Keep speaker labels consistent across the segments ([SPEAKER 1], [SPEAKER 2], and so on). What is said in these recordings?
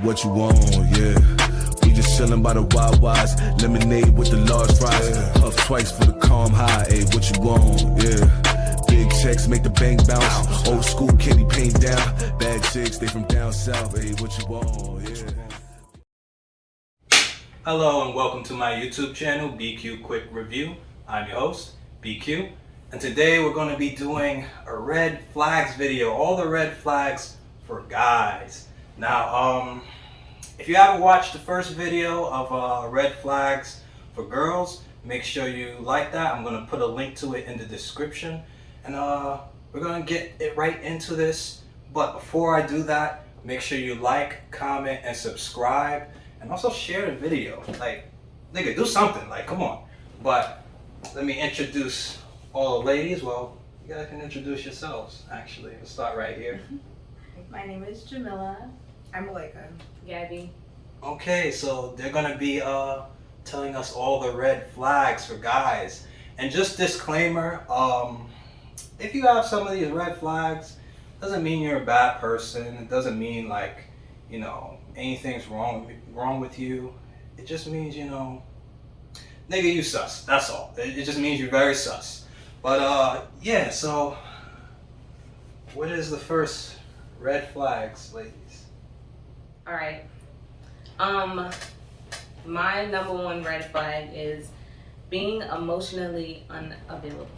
[SPEAKER 1] What you want, yeah. We just chillin' by the WaWas, lemonade with the large fries. Puff twice for the calm high, ayy, what you want, yeah. Big checks make the bank bounce. Old school candy paint down. Bad chicks, they from down south, ayy, what you want, yeah.
[SPEAKER 2] Hello and welcome to my YouTube channel, BQ Quick Review. I'm your host, BQ. And today we're going to be doing a red flags video. All the red flags for guys. Now, if you haven't watched the first video of red flags for girls, make sure you like that. I'm going to put a link to it in the description. And we're going to get it right into this. But before I do that, make sure you like, comment, and subscribe. And also share the video. Like, nigga, do something. Like, come on. But let me introduce all the ladies. Well, you guys can introduce yourselves, actually. We'll start right here.
[SPEAKER 3] My name is Jamila.
[SPEAKER 4] I'm Malika.
[SPEAKER 3] Gabby.
[SPEAKER 2] Okay, so they're gonna be telling us all the red flags for guys. And just disclaimer, if you have some of these red flags, doesn't mean you're a bad person. It doesn't mean like, you know, anything's wrong with you. It just means, you know, nigga, you sus. That's all. It just means you're very sus. But yeah, so what is the first red flags, ladies?
[SPEAKER 3] All right. My number one red flag is being emotionally unavailable.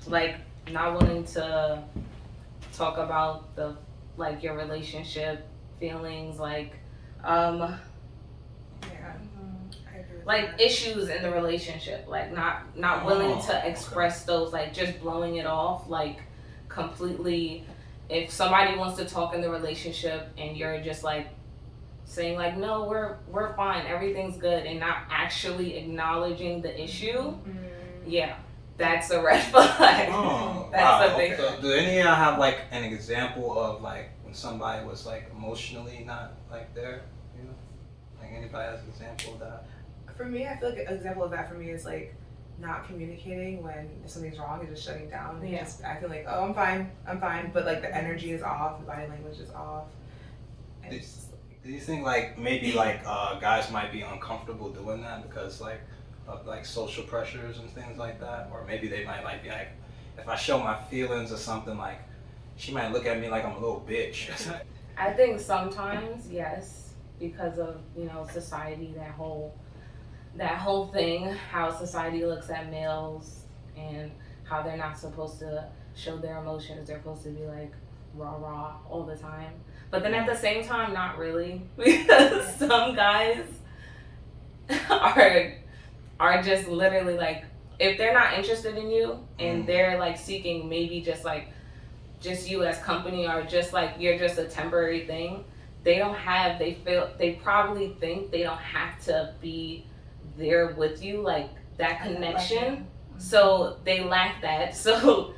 [SPEAKER 3] Like, not wanting to talk about your relationship feelings, like issues in the relationship, like not willing to express those, like just blowing it off, like completely. If somebody wants to talk in the relationship and you're just like saying like, no, we're fine, everything's good, and not actually acknowledging the issue, yeah, that's a red flag.
[SPEAKER 2] Oh,
[SPEAKER 3] that's
[SPEAKER 2] wow,
[SPEAKER 3] a big
[SPEAKER 2] okay. Do any of y'all have like an example of like when somebody was like emotionally not like there? You know, like anybody has an example of that?
[SPEAKER 4] For me, I feel like an example of that for me is like not communicating when something's wrong and just shutting down. And
[SPEAKER 3] Yeah.
[SPEAKER 4] just acting like, oh, I'm fine, but like the energy is off, the body language is off. And it's just like,
[SPEAKER 2] Do you think like maybe like guys might be uncomfortable doing that because like of like social pressures and things like that, or maybe they might like be like, if I show my feelings or something, like she might look at me like I'm a little bitch.
[SPEAKER 3] I think sometimes, yes, because of, you know, society, that whole thing, how society looks at males and how they're not supposed to show their emotions. They're supposed to be like rah all the time. But then at the same time, not really, because some guys are just literally like, if they're not interested in you and they're like seeking maybe just you as company, or just like you're just a temporary thing, they probably think they don't have to be there with you, like that connection. So they lack that. So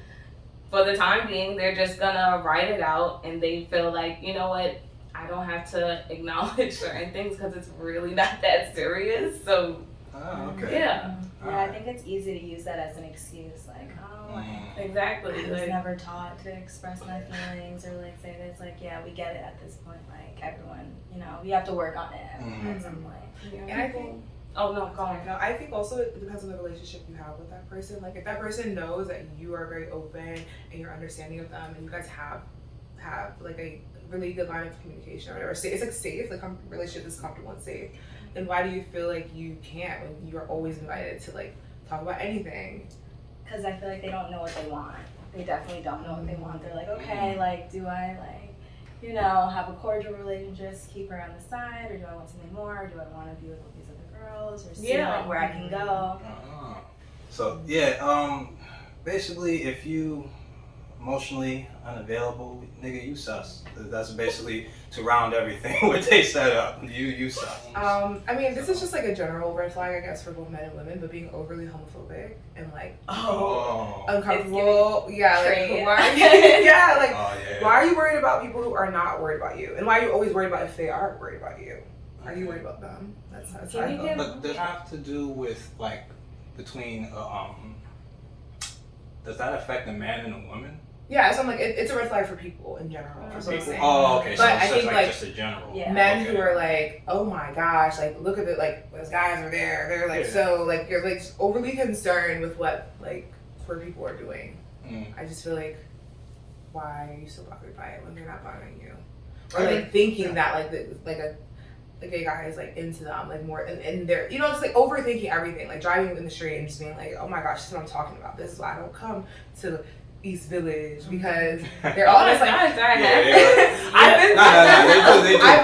[SPEAKER 3] for the time being, they're just gonna write it out, and they feel like, you know what, I don't have to acknowledge certain things because it's really not that serious. So
[SPEAKER 2] okay.
[SPEAKER 3] yeah.
[SPEAKER 5] Yeah, I think it's easy to use that as an excuse, like,
[SPEAKER 3] Exactly.
[SPEAKER 5] I was never taught to express my feelings, or like say this, like, yeah, we get it at this point, like everyone, you know, we have to work on it at some point.
[SPEAKER 4] and I think,
[SPEAKER 3] Oh no, go on.
[SPEAKER 4] no, I think also it depends on the relationship you have with that person. Like if that person knows that you are very open and you're understanding of them, and you guys have like a really good line of communication or whatever, it's like safe, like relationship is comfortable and safe, then why do you feel like you can't when you are always invited to like talk about anything?
[SPEAKER 5] Because I feel like they don't know what they want. They definitely don't know what they want. They're like, okay, like, do I like, you know, have a cordial relationship, keep her on the side, or do I want something more, or do I want to be with all these other girls, or see like where I can go?
[SPEAKER 2] So yeah, basically, if you emotionally unavailable, nigga, you sus. That's basically to round everything what they set up. You sus.
[SPEAKER 4] I mean, this is just like a general red flag, I guess, for both men and women, but being overly homophobic and like uncomfortable. Yeah, like why are you worried about people who are not worried about you? And why are you always worried about if they are worried about you? Are you worried about them? That's how I feel.
[SPEAKER 2] But does that have to do with like between does that affect a man and a woman?
[SPEAKER 4] Yeah, so I'm like, it's a red flag for people in general. That's what I'm saying.
[SPEAKER 2] Oh, okay. So
[SPEAKER 4] But
[SPEAKER 2] it's
[SPEAKER 4] I think, like,
[SPEAKER 2] just a general.
[SPEAKER 5] Yeah.
[SPEAKER 4] Men
[SPEAKER 2] Okay.
[SPEAKER 4] who are like, oh my gosh, like look at it, like those guys are there. They're like so like you're like overly concerned with what like queer people are doing. I just feel like, why are you so bothered by it when they're not bothering you? Or like thinking that like a gay guy is like into them like more and they're just like overthinking everything, like driving in the street and just being like, oh my gosh, this is what I'm talking about. This is why I don't come to East Village because they're all just like I've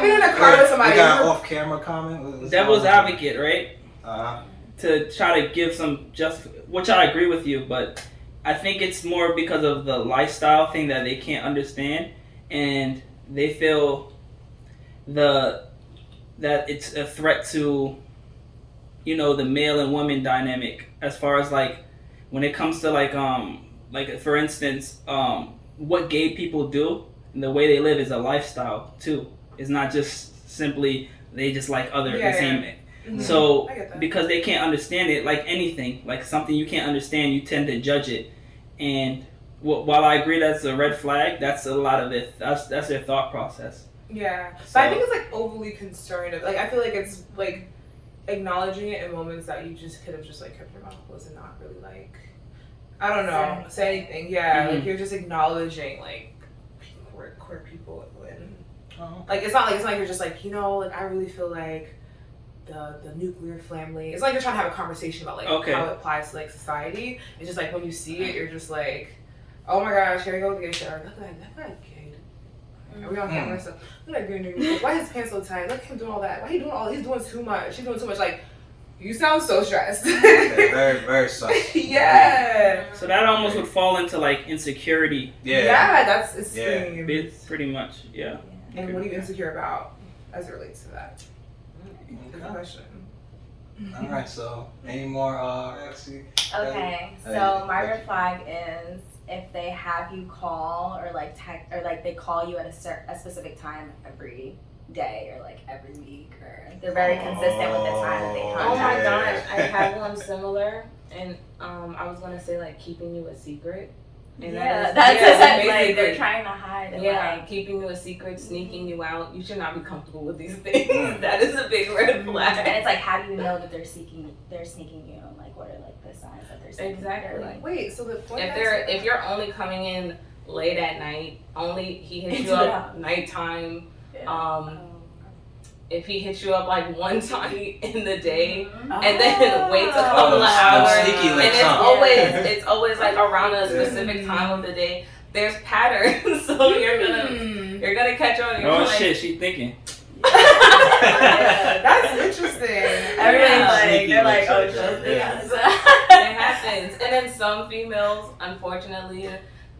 [SPEAKER 4] been in a car with somebody.
[SPEAKER 2] You got an off-camera comment?
[SPEAKER 6] Devil's advocate, right?
[SPEAKER 2] Uh-huh.
[SPEAKER 6] To try to give some which I agree with you, but I think it's more because of the lifestyle thing that they can't understand, and they feel that it's a threat to, the male and woman dynamic as far as like when it comes to like for instance, what gay people do and the way they live is a lifestyle too. It's not just simply they just like the same. Mm-hmm. So because they can't understand it, like anything, like something you can't understand, you tend to judge it. And while I agree that's a red flag, that's a lot of it. That's their thought process.
[SPEAKER 4] Yeah,
[SPEAKER 6] So,
[SPEAKER 4] but I think it's like overly concerned. Like I feel like it's like acknowledging it in moments that you just could have just like kept your mouth closed and not really like, I don't know, say anything. Yeah, like you're just acknowledging like queer people and like it's not like you're just like like I really feel like the nuclear family. It's like you're trying to have a conversation about like how it applies to like society. It's just like when you see it, you're just like, oh my gosh, here we go with the gay shit. Look at that gay. Are we on camera? So look at that gay nigga. Why his pants so tight? Look at him doing all that. Why he doing all? He's doing too much. She's doing too much. Like, you sound so stressed.
[SPEAKER 2] Very, very sus.
[SPEAKER 4] Yeah.
[SPEAKER 6] So that almost would fall into like insecurity.
[SPEAKER 4] Yeah, that's extreme.
[SPEAKER 6] It's pretty much, yeah.
[SPEAKER 4] And what are you insecure about as it relates to that? Good question.
[SPEAKER 2] All right, so any more? Let's see.
[SPEAKER 5] Okay, so my red flag is if they have you call or like text or like they call you at a specific time every day or like every week, or they're very consistent with the time that they contact.
[SPEAKER 3] Oh my gosh, I have one similar, and I was gonna say like keeping you a secret. And
[SPEAKER 5] that's like they're trying to hide. And like
[SPEAKER 3] keeping you a secret, sneaking you out. You should not be comfortable with these things. That is a big red flag.
[SPEAKER 5] And it's like, how do you know that they're sneaking you? And like, what are like the signs that they're sneaking?
[SPEAKER 3] Exactly.
[SPEAKER 5] Like,
[SPEAKER 4] wait, so the point
[SPEAKER 3] if you're only coming in late at night, he hits you up nighttime. If he hits you up like one time in the day and then waits a couple of hours, and it's always like around a specific time of the day. There's patterns, so you're gonna catch on.
[SPEAKER 6] Oh shit, she thinking.
[SPEAKER 4] That's interesting.
[SPEAKER 5] Everybody's like, they're like, oh shit.
[SPEAKER 3] It happens, and then some females, unfortunately,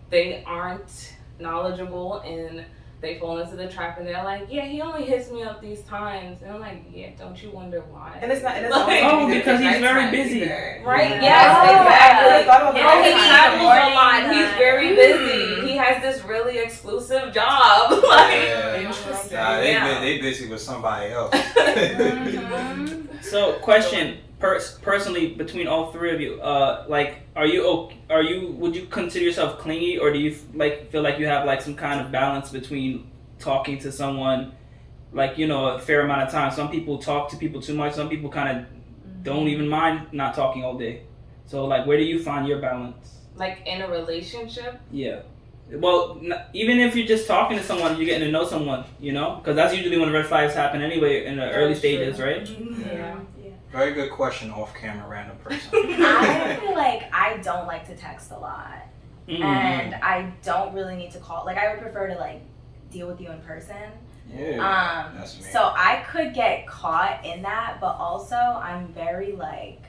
[SPEAKER 3] they aren't knowledgeable and they fall into the trap and they're like, yeah, he only hits me up these times. And I'm like, yeah, don't you wonder why?
[SPEAKER 4] And it's not,
[SPEAKER 6] because he's very busy.
[SPEAKER 3] Right?
[SPEAKER 5] Yeah.
[SPEAKER 3] Yes, exactly.
[SPEAKER 4] He
[SPEAKER 3] He travels a lot. He's very busy. He has this really exclusive job.
[SPEAKER 4] Interesting.
[SPEAKER 2] They busy with somebody else.
[SPEAKER 6] So, question, personally, between all three of you, like, would you consider yourself clingy, or do you feel like you have like some kind of balance between talking to someone, like, a fair amount of time? Some people talk to people too much. Some people kind of don't even mind not talking all day. So, like, where do you find your balance?
[SPEAKER 3] Like in a relationship?
[SPEAKER 6] Yeah. Well, even if you're just talking to someone, you're getting to know someone, because that's usually when red flags happen anyway in the early stages, right?
[SPEAKER 3] Yeah.
[SPEAKER 2] Very good question, off-camera random person.
[SPEAKER 5] I feel like I don't like to text a lot, and I don't really need to call. Like, I would prefer to like deal with you in person.
[SPEAKER 2] Yeah, that's me.
[SPEAKER 5] So I could get caught in that, but also I'm very like,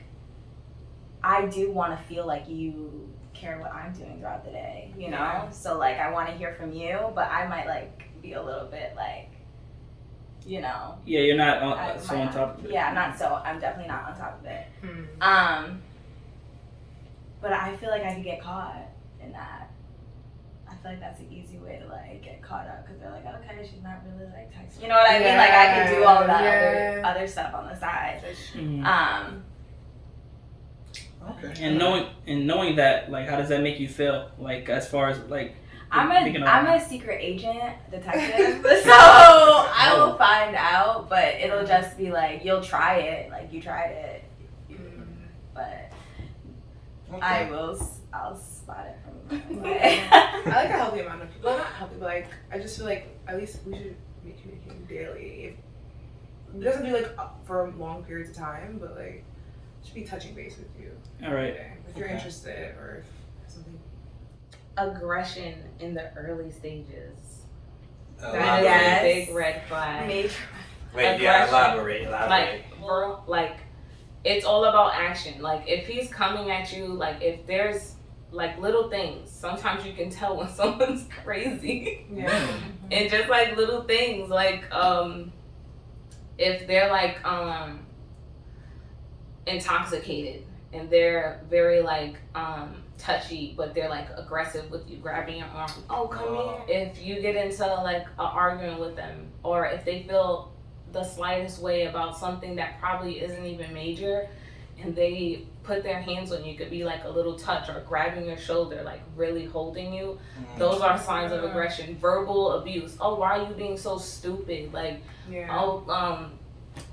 [SPEAKER 5] I do want to feel like you care what I'm doing throughout the day,
[SPEAKER 3] Yeah.
[SPEAKER 5] So like, I want to hear from you, but I might like be a little bit like,
[SPEAKER 6] Yeah, you're not so on top of it.
[SPEAKER 5] Yeah, I'm definitely not on top of it. But I feel like I could get caught in that. I feel like that's an easy way to like get caught up, because they're like, okay, she's not really like texting. You know what I mean? Like, I could do all of that other stuff on the side.
[SPEAKER 2] Okay.
[SPEAKER 6] And knowing that, like, how does that make you feel? Like, as far as like,
[SPEAKER 5] I'm a secret agent detective, so I will find out, but it'll just be like, you'll try it, like you tried it, but I'll spot it from a mile away.
[SPEAKER 4] I like a healthy amount of people. Well, not healthy, but like I just feel like at least we should be communicating daily. It doesn't do like for long periods of time, but like should be touching base with you.
[SPEAKER 6] All right.
[SPEAKER 4] If you're interested or if something.
[SPEAKER 3] Aggression in the early stages.
[SPEAKER 2] Elaborate.
[SPEAKER 3] That is a big red flag.
[SPEAKER 5] Major.
[SPEAKER 2] Wait, yeah, elaborate.
[SPEAKER 3] Like it's all about action. Like if he's coming at you, like if there's like little things, sometimes you can tell when someone's crazy.
[SPEAKER 4] Yeah.
[SPEAKER 3] And just like little things, like if they're like intoxicated and they're very like touchy, but they're like aggressive with you, grabbing your arm. Oh, come here. If you get into like an argument with them, or if they feel the slightest way about something that probably isn't even major, and they put their hands on you, could be like a little touch or grabbing your shoulder, like really holding you. Those are signs of aggression. Verbal abuse. Oh, why are you being so stupid? Like, oh,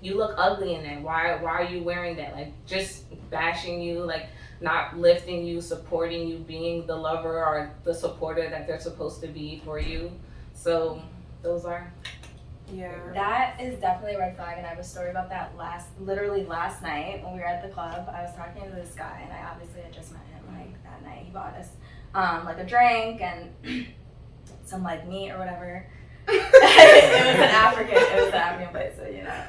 [SPEAKER 3] you look ugly in that. Why are you wearing that? Like, just bashing you, like not lifting you, supporting you, being the lover or the supporter that they're supposed to be for you. So those are.
[SPEAKER 4] Yeah.
[SPEAKER 5] That is definitely a red flag, and I have a story about that literally last night when we were at the club. I was talking to this guy, and I obviously had just met him like that night. He bought us like a drink and some like meat or whatever. It was an African place, so you know.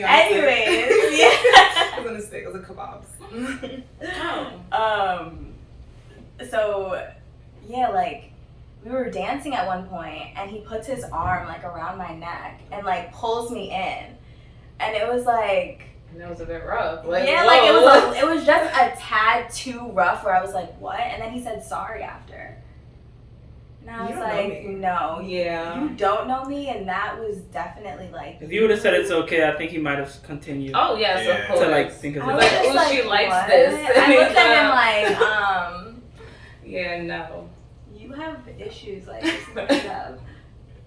[SPEAKER 5] Anyways, yeah.
[SPEAKER 4] I was gonna say it was a kebabs.
[SPEAKER 5] So yeah, like we were dancing at one point, and he puts his arm like around my neck and like pulls me in, and it was like.
[SPEAKER 3] And it was a bit rough. Like,
[SPEAKER 5] yeah,
[SPEAKER 3] whoa.
[SPEAKER 5] like it was just a tad too rough. Where I was like, what? And then he said sorry after. And I was like, no,
[SPEAKER 3] yeah,
[SPEAKER 5] you don't know me, and that was definitely like.
[SPEAKER 6] If you would have said it's okay, I think he might have continued.
[SPEAKER 3] Oh yes,
[SPEAKER 2] Yeah.
[SPEAKER 3] of course.
[SPEAKER 6] To like think of
[SPEAKER 5] I
[SPEAKER 6] it.
[SPEAKER 5] was just
[SPEAKER 3] Like, she likes
[SPEAKER 5] what?
[SPEAKER 3] this.
[SPEAKER 5] I looked at him like,
[SPEAKER 3] yeah, no.
[SPEAKER 5] you have issues like this is what you have.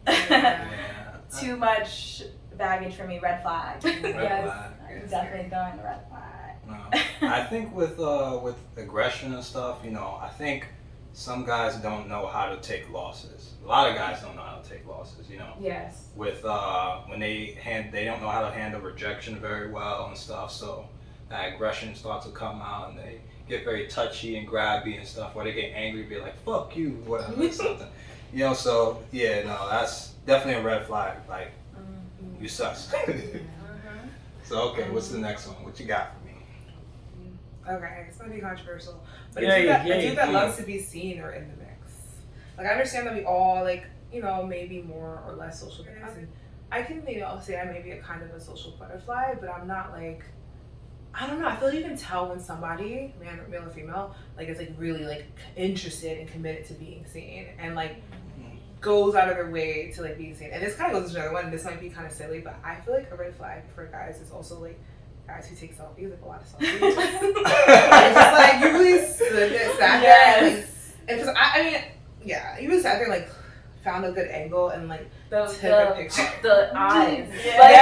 [SPEAKER 2] Yeah.
[SPEAKER 5] Too much baggage for me. Red flag.
[SPEAKER 2] Red
[SPEAKER 5] Yes,
[SPEAKER 2] flag.
[SPEAKER 5] I'm definitely going red flag.
[SPEAKER 2] No. I think with aggression and stuff, you know, I think some guys don't know how to take losses. A lot of guys don't know how to take losses, you know.
[SPEAKER 3] Yes.
[SPEAKER 2] With when they don't know how to handle rejection very well and stuff, so that aggression starts to come out and they get very touchy and grabby and stuff, or they get angry, be like, fuck you, whatever, something. You know, so yeah, no, that's definitely a red flag. Like, you sus. So okay, what's the next one? What you got for me?
[SPEAKER 4] Okay, it's gonna be controversial, but
[SPEAKER 6] Yeah,
[SPEAKER 4] a dude that
[SPEAKER 6] yeah.
[SPEAKER 4] loves to be seen or in the mix. Like I understand that we all like, you know, maybe more or less social things, and I can, you know, say I may be a kind of a social butterfly, but I'm not like, I don't know. I feel like you can tell when somebody, male or female, like is like really like interested and committed to being seen, and like goes out of their way to like being seen. And this kind of goes to another one. This might be kind of silly, but I feel like a red flag for guys is also like guys who take selfies, like a lot of selfies. It's just like you really sat there, and, like, and because I mean, yeah, you really sat there and like found a good angle and like took a picture.
[SPEAKER 3] The eyes.
[SPEAKER 4] Yeah,
[SPEAKER 3] Like,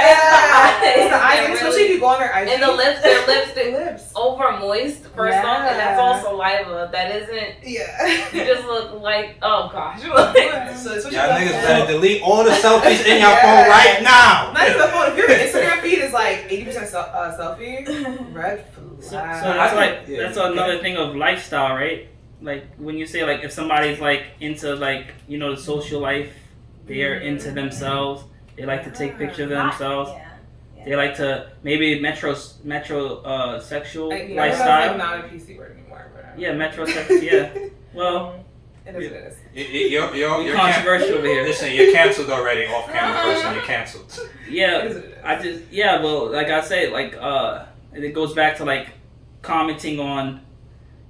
[SPEAKER 4] it's the eyes, and especially if you go on their IG.
[SPEAKER 3] And the lips, their lips,
[SPEAKER 4] the lips.
[SPEAKER 3] over moist first off, and that's all saliva. That isn't.
[SPEAKER 4] Yeah.
[SPEAKER 3] You just look like, oh gosh.
[SPEAKER 4] So
[SPEAKER 2] Y'all niggas better delete all the selfies in your phone right now.
[SPEAKER 4] Not even the phone. If your Instagram feed is like 80% selfie, red flag.
[SPEAKER 6] So that's another thing of lifestyle, right? Like when you say like if somebody's like into like, you know, the social life, they're into themselves. They like to take pictures of themselves.
[SPEAKER 5] Yeah.
[SPEAKER 6] They like to maybe sexual
[SPEAKER 4] Like,
[SPEAKER 6] lifestyle.
[SPEAKER 4] Like not a PC word anymore. Whatever.
[SPEAKER 6] Yeah, metrosexual. Yeah. Well,
[SPEAKER 4] it is what it is.
[SPEAKER 2] You're
[SPEAKER 6] controversial over here.
[SPEAKER 2] Listen, you're canceled already. Off camera person, you're canceled.
[SPEAKER 6] Yeah,
[SPEAKER 4] It is what it is.
[SPEAKER 6] well, like I say, like it goes back to like commenting on,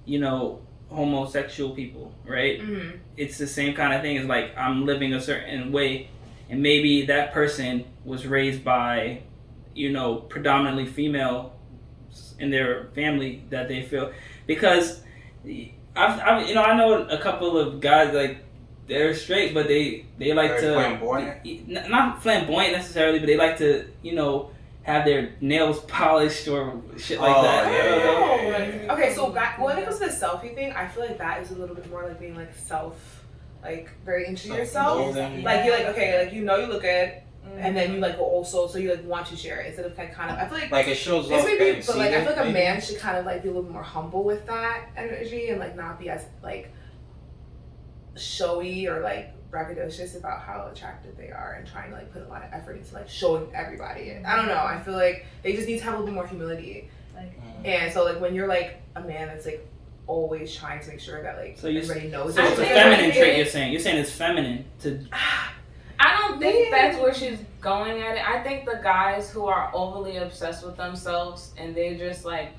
[SPEAKER 6] you know, homosexual people, right?
[SPEAKER 4] Mm-hmm.
[SPEAKER 6] It's the same kind of thing as like I'm living a certain way, and maybe that person was raised by, you know, predominantly female in their family that they feel, because I've you know, I know a couple of guys like they're straight, but they like
[SPEAKER 2] Very
[SPEAKER 6] to
[SPEAKER 2] flamboyant?
[SPEAKER 6] not flamboyant necessarily, but they like to have their nails polished or shit like that.
[SPEAKER 2] Yeah.
[SPEAKER 4] Okay, so when it comes to the selfie thing, I feel like that is a little bit more like being like very into yourself.
[SPEAKER 2] Self-loathing.
[SPEAKER 4] Like you're like, okay, like you look good, and then you like go also, so you like want to share it instead of kind of. I feel like
[SPEAKER 2] it shows
[SPEAKER 4] this
[SPEAKER 2] off.
[SPEAKER 4] may be, but like I feel like a
[SPEAKER 2] maybe.
[SPEAKER 4] man should kind of like be a little more humble with that energy and like not be as like showy or like braggadocious about how attractive they are and trying to like put a lot of effort into like showing everybody it. I don't know. I feel like they just need to have a little bit more humility. And so like when you're like a man that's like always trying to make sure that like everybody knows.
[SPEAKER 6] So it's a feminine trait. You're saying it's feminine to.
[SPEAKER 3] I don't think that's where she's going at it. I think the guys who are overly obsessed with themselves and they just like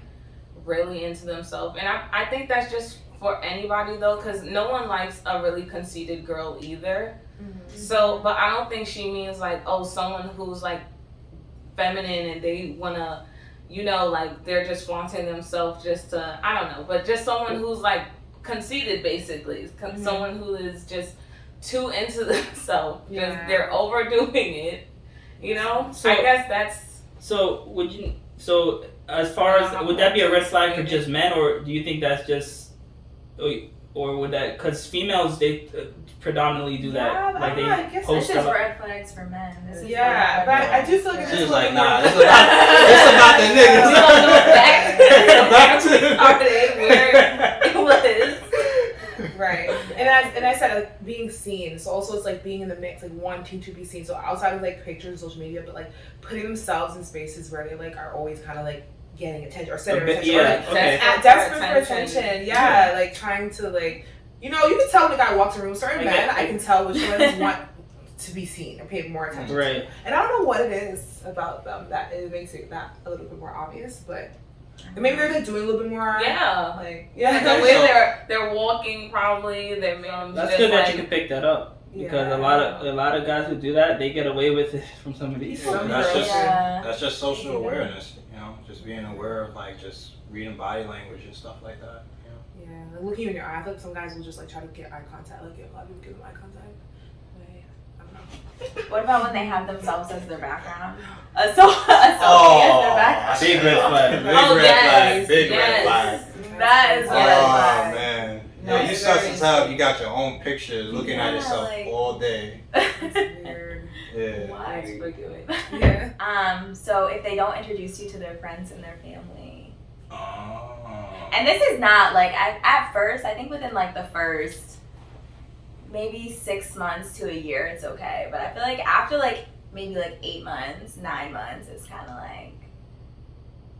[SPEAKER 3] really into themselves, and I think that's just for anybody though, because no one likes a really conceited girl either. Mm-hmm. So, but I don't think she means like, oh, someone who's like feminine and they wanna, like they're just flaunting themselves just to, I don't know, but just someone who's like conceited basically, someone who is just too into themselves. Just they're overdoing it. So, I guess that's.
[SPEAKER 6] So would you? So as far as would that be a red flag for just men, or do you think that's just, or would that because females they predominantly do that, like they post
[SPEAKER 5] this is
[SPEAKER 6] up.
[SPEAKER 5] red flags for men. This is
[SPEAKER 4] but I do feel like
[SPEAKER 2] She's like, nah, it's about the niggas.
[SPEAKER 3] Back to where it was.
[SPEAKER 4] Right, and I said like being seen. So also it's like being in the mix, like wanting to be seen. So outside of like pictures and social media, but like putting themselves in spaces where they like are always kind of like getting attention or center attention, or like desperate for attention. Yeah, like trying to like you can tell when a guy walks in a room. Certain men, I can tell which ones want to be seen or pay more attention.
[SPEAKER 6] Right.
[SPEAKER 4] To. And I don't know what it is about them that it makes it that a little bit more obvious, but. Maybe they're like doing a little bit more.
[SPEAKER 3] Yeah.
[SPEAKER 4] The
[SPEAKER 3] way they're walking probably. They're
[SPEAKER 6] That's good that you can pick that up because a lot of guys who do that they get away with it from some of these.
[SPEAKER 2] That's just social awareness. Just being aware of like just reading body language and stuff like that.
[SPEAKER 4] Yeah, like looking in your eye. I feel like some guys will just like try to get eye contact. Like a lot of people give them eye contact.
[SPEAKER 5] What about when they have themselves as their background? A selfie as their background.
[SPEAKER 2] Big red flag. Big red flag.
[SPEAKER 5] That is red flag.
[SPEAKER 2] Oh man. No, you such as hell. You got your own pictures looking at yourself all day.
[SPEAKER 4] That's weird.
[SPEAKER 2] Yeah.
[SPEAKER 5] So if they don't introduce you to their friends and their family. And this is not like at first. I think within like the first. Maybe 6 months to a year, it's okay. But I feel like after like maybe like 8 months, 9 months, it's kind of like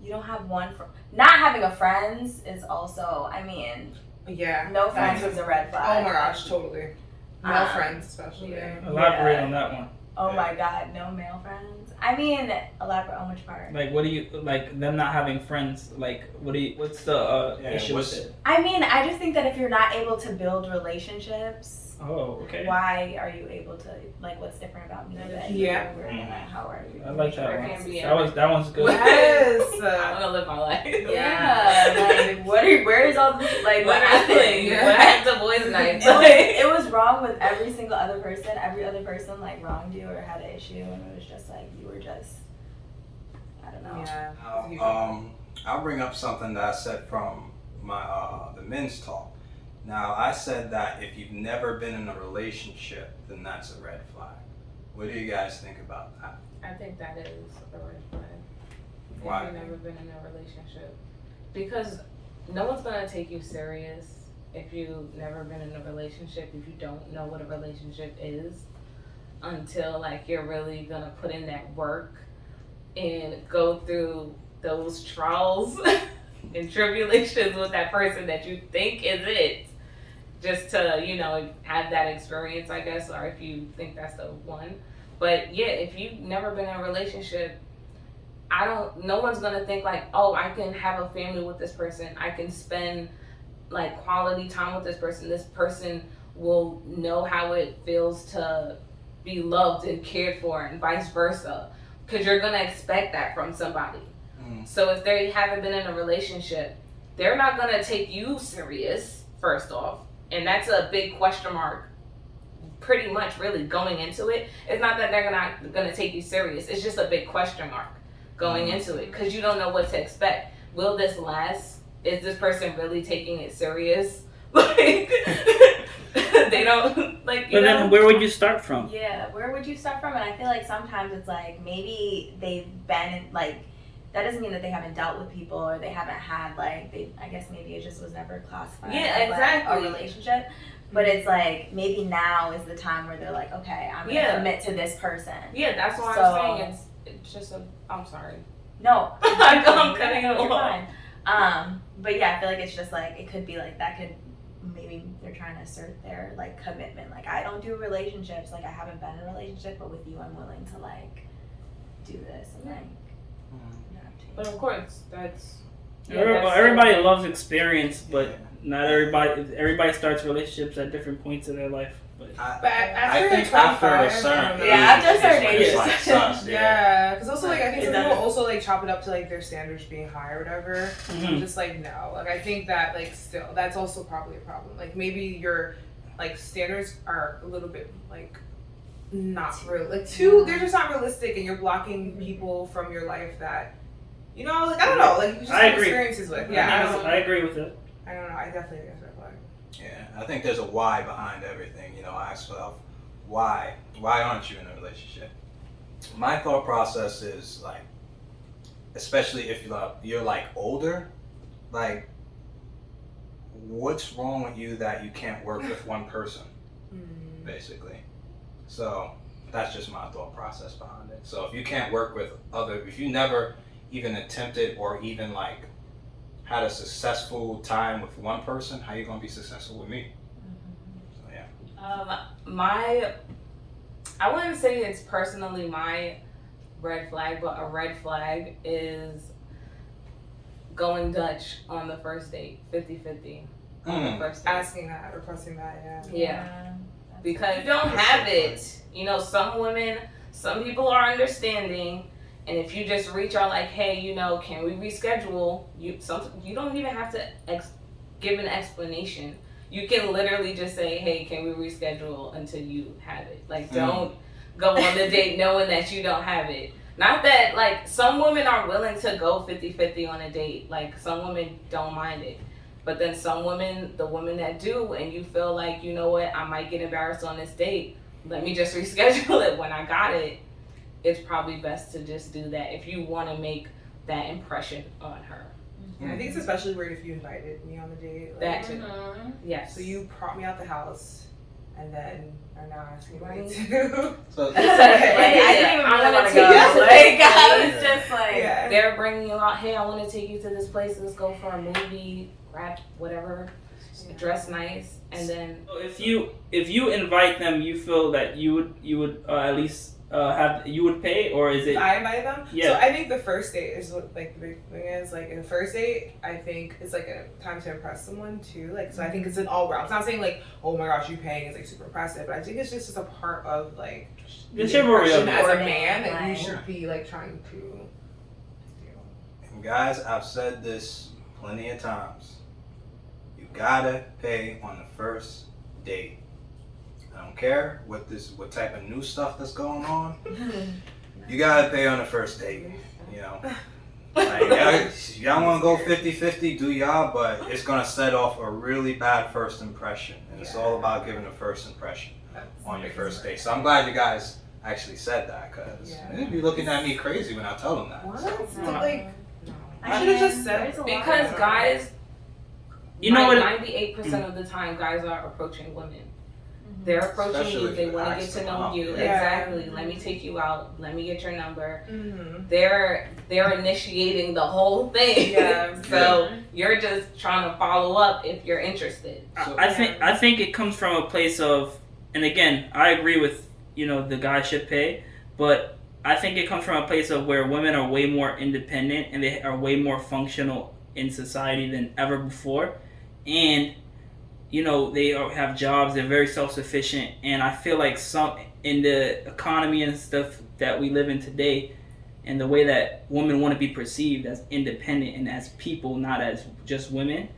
[SPEAKER 5] you don't have one. Not having a friends is also. I mean, no friends is a red flag.
[SPEAKER 4] Oh my gosh, totally. Male friends, especially.
[SPEAKER 6] Elaborate on that one.
[SPEAKER 5] Oh my God, no male friends. I mean, elaborate on which part?
[SPEAKER 6] Like, what do you like them not having friends? Like, what's the issue with it?
[SPEAKER 5] I mean, I just think that if you're not able to build relationships.
[SPEAKER 6] Oh, okay.
[SPEAKER 5] Why are you able to like? What's different about me? How are you?
[SPEAKER 6] I like that one. That one's good.
[SPEAKER 4] Yes.
[SPEAKER 3] I'm gonna live my life.
[SPEAKER 5] Yeah. Like, where is all this? Like,
[SPEAKER 3] what happened? What happened to boys' night?
[SPEAKER 5] It was wrong with every single other person. Every other person like wronged you or had an issue, and it was just like you were just. I don't know.
[SPEAKER 4] Yeah.
[SPEAKER 2] I'll bring up something that I said from my the men's talk. Now, I said that if you've never been in a relationship, then that's a red flag. What do you guys think about that?
[SPEAKER 3] I think that is a red flag.
[SPEAKER 2] Why?
[SPEAKER 3] If you've never been in a relationship. Because no one's going to take you serious if you've never been in a relationship, if you don't know what a relationship is, until like you're really going to put in that work and go through those trials and tribulations with that person that you think is it. Just to, have that experience, I guess, or if you think that's the one. But yeah, if you've never been in a relationship, no one's gonna think like, oh, I can have a family with this person. I can spend like quality time with this person. This person will know how it feels to be loved and cared for and vice versa. Because you're gonna expect that from somebody. So if they haven't been in a relationship, they're not gonna take you serious. first off, and that's a big question mark. Pretty much, really going into it. It's not that they're not gonna take you serious. It's just a big question mark going into it because you don't know what to expect. Will this last? Is this person really taking it serious? Like they don't like.
[SPEAKER 6] But then, where would you start from?
[SPEAKER 5] Yeah, where would you start from? And I feel like sometimes it's like maybe they've been in, like, that doesn't mean that they haven't dealt with people or they haven't had like I guess maybe it just was never classified as like a relationship. But it's like maybe now is the time where they're like, okay, I'm gonna commit to this person.
[SPEAKER 3] Yeah, that's what I'm saying. It's just a. I'm sorry.
[SPEAKER 5] No,
[SPEAKER 3] I'm cutting it
[SPEAKER 5] you're
[SPEAKER 3] off.
[SPEAKER 5] fine. But yeah, I feel like it's just like it could be like that could maybe they're trying to assert their like commitment. Like I don't do relationships. Like I haven't been in a relationship, but with you, I'm willing to like do this and like.
[SPEAKER 3] But of course, that's.
[SPEAKER 6] Everybody loves experience, but not everybody starts relationships at different points in their life. But
[SPEAKER 2] I think after a certain age,
[SPEAKER 5] after a certain
[SPEAKER 2] it's
[SPEAKER 5] age,
[SPEAKER 2] like sucks.
[SPEAKER 4] Yeah, because also like I think some people also like chop it up to like their standards being high or whatever. I'm just like no, like I think that like still that's also probably a problem. Like maybe your like standards are a little bit like not real, like they're just not realistic, and you're blocking people from your life that you know, like I don't know, like you just have experiences with. Yeah,
[SPEAKER 6] I agree with it.
[SPEAKER 4] I don't know. I definitely think that's red flag.
[SPEAKER 2] Yeah, I think there's a why behind everything. You know, ask yourself, why? Why aren't you in a relationship? My thought process is like, especially if you're like older, like, what's wrong with you that you can't work with one person, basically? So that's just my thought process behind it. So if you can't work with if you never even attempted or even like had a successful time with one person, how you gonna be successful with me? So yeah.
[SPEAKER 3] I wouldn't say it's personally my red flag, but a red flag is going Dutch on the first date, 50-50 on the first date.
[SPEAKER 4] Asking that, requesting that,
[SPEAKER 3] Yeah. Because you don't have it. You know, some people are understanding. And if you just reach out like, hey, you know, can we reschedule? You don't even have to give an explanation. You can literally just say, hey, can we reschedule until you have it? Like, don't go on the date knowing that you don't have it. Not that, like, some women are willing to go 50-50 on a date. Like, some women don't mind it. But then some women, the women that do, and you feel like, you know what, I might get embarrassed on this date. Let me just reschedule it when I got it. It's probably best to just do that if you want to make that impression on her.
[SPEAKER 4] Yeah, I think it's especially weird if you invited me on the date. Like,
[SPEAKER 3] That too. Yes.
[SPEAKER 4] So you brought me out the house, and then are now asking me to.
[SPEAKER 2] So
[SPEAKER 5] I didn't even want to go. Like I was just like,
[SPEAKER 3] they're bringing you out. Hey, I want to take you to this place. Let's go for a movie. Grab whatever. Dress nice, and then.
[SPEAKER 6] So if you invite them, you feel that you would at least. You would pay, or is it?
[SPEAKER 4] I invite them.
[SPEAKER 6] Yeah.
[SPEAKER 4] So I think the first date is what like the big thing is. Like in the first date, I think it's like a time to impress someone too. Like so, I think it's an all round. It's not saying like, oh my gosh, you paying is like super impressive, but I think it's just a part of like the
[SPEAKER 6] chivalry
[SPEAKER 4] impression
[SPEAKER 6] of
[SPEAKER 4] as a
[SPEAKER 5] it.
[SPEAKER 4] man that you
[SPEAKER 5] Right.
[SPEAKER 4] should be like trying to do.
[SPEAKER 2] And guys, I've said this plenty of times. You gotta pay on the first date. I don't care what type of new stuff that's going on. You gotta pay on the first date. You know, like, y'all want to go 50-50, do y'all? But it's gonna set off a really bad first impression, and it's all about giving a first impression on your first date. So I'm glad you guys actually said that, because they'd be looking at me crazy when I tell them that.
[SPEAKER 4] What?
[SPEAKER 2] So.
[SPEAKER 4] Like, I should have just said
[SPEAKER 3] Because guys,
[SPEAKER 6] You know what?
[SPEAKER 3] 98% of the time, guys are approaching women. They're approaching
[SPEAKER 2] Especially
[SPEAKER 3] you.
[SPEAKER 2] if
[SPEAKER 3] They
[SPEAKER 2] you
[SPEAKER 3] want to
[SPEAKER 2] ask
[SPEAKER 3] get to
[SPEAKER 2] them
[SPEAKER 3] know
[SPEAKER 2] out.
[SPEAKER 3] you.
[SPEAKER 4] Yeah.
[SPEAKER 3] Exactly. Let me take you out. Let me get your number.
[SPEAKER 4] Mm-hmm.
[SPEAKER 3] They're initiating the whole thing.
[SPEAKER 4] Yeah.
[SPEAKER 3] So you're just trying to follow up if you're interested.
[SPEAKER 6] I think it comes from a place of, and again, I agree with the guy should pay, but I think it comes from a place of where women are way more independent and they are way more functional in society than ever before, and they have jobs, they're very self-sufficient, and I feel like some in the economy and stuff that we live in today, and the way that women want to be perceived as independent and as people, not as just women,